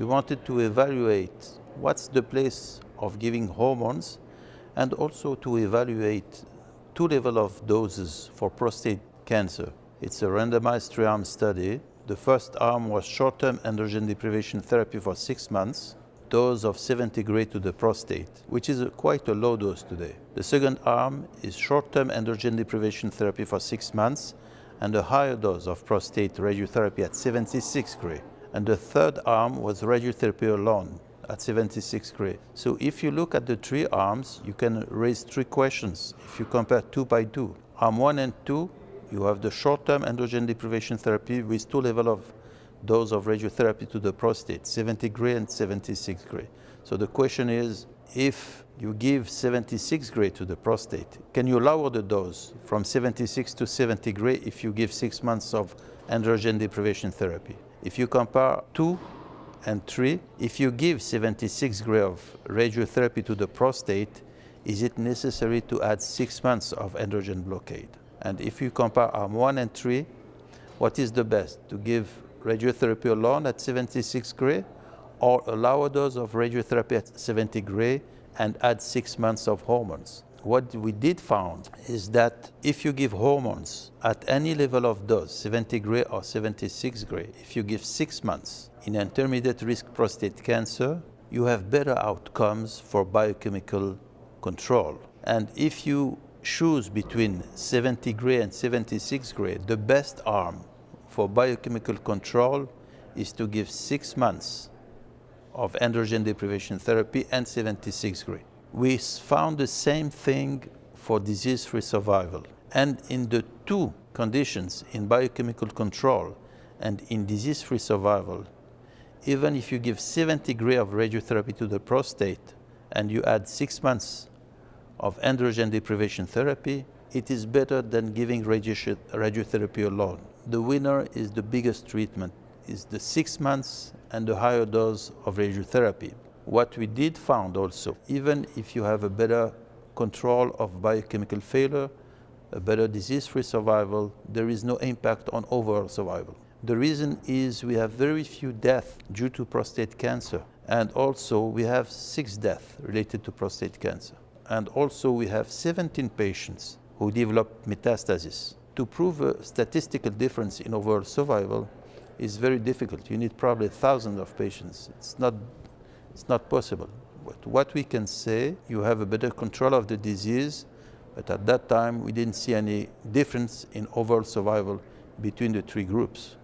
wanted to evaluate what's the place of giving hormones and also to evaluate two levels of doses for prostate cancer. It's a randomized 3-arm study. The first arm was short-term androgen deprivation therapy for 6 months, dose of 70 gray to the prostate, which is quite a low dose today. The second arm is short-term androgen deprivation therapy for 6 months and a higher dose of prostate radiotherapy at 76 gray. And the third arm was radiotherapy alone at 76 gray. So if you look at the 3 arms, you can raise 3 questions if you compare 2 by 2. Arm 1 and 2, you have the short-term androgen deprivation therapy with 2 levels of dose of radiotherapy to the prostate, 70 gray and 76 gray. So the question is, if you give 76 gray to the prostate, can you lower the dose from 76 to 70 gray if you give 6 months of androgen deprivation therapy? If you compare 2 and 3, if you give 76 gray of radiotherapy to the prostate, is it necessary to add 6 months of androgen blockade? And if you compare arm 1 and 3, what is the best? To give radiotherapy alone at 76 gray or a lower dose of radiotherapy at 70 gray and add 6 months of hormones? What we did found is that if you give hormones at any level of dose, 70 gray or 76 gray, if you give 6 months in intermediate risk prostate cancer, you have better outcomes for biochemical control. And if you choose between 70 gray and 76 gray, the best arm for biochemical control is to give 6 months of androgen deprivation therapy and 76 gray. We found the same thing for disease-free survival. And in the 2 conditions, in biochemical control and in disease-free survival, even if you give 70 gray of radiotherapy to the prostate and you add 6 months of androgen deprivation therapy, it is better than giving radiotherapy alone. The winner is the biggest treatment, is the 6 months and the higher dose of radiotherapy. What we did found also, even if you have a better control of biochemical failure, a better disease-free survival, there is no impact on overall survival. The reason is we have very few deaths due to prostate cancer, and also we have 6 deaths related to prostate cancer. And also we have 17 patients who develop metastasis. To prove a statistical difference in overall survival is very difficult. You need probably thousands of patients. It's not possible. But what we can say, you have a better control of the disease, but at that time we didn't see any difference in overall survival between the 3 groups.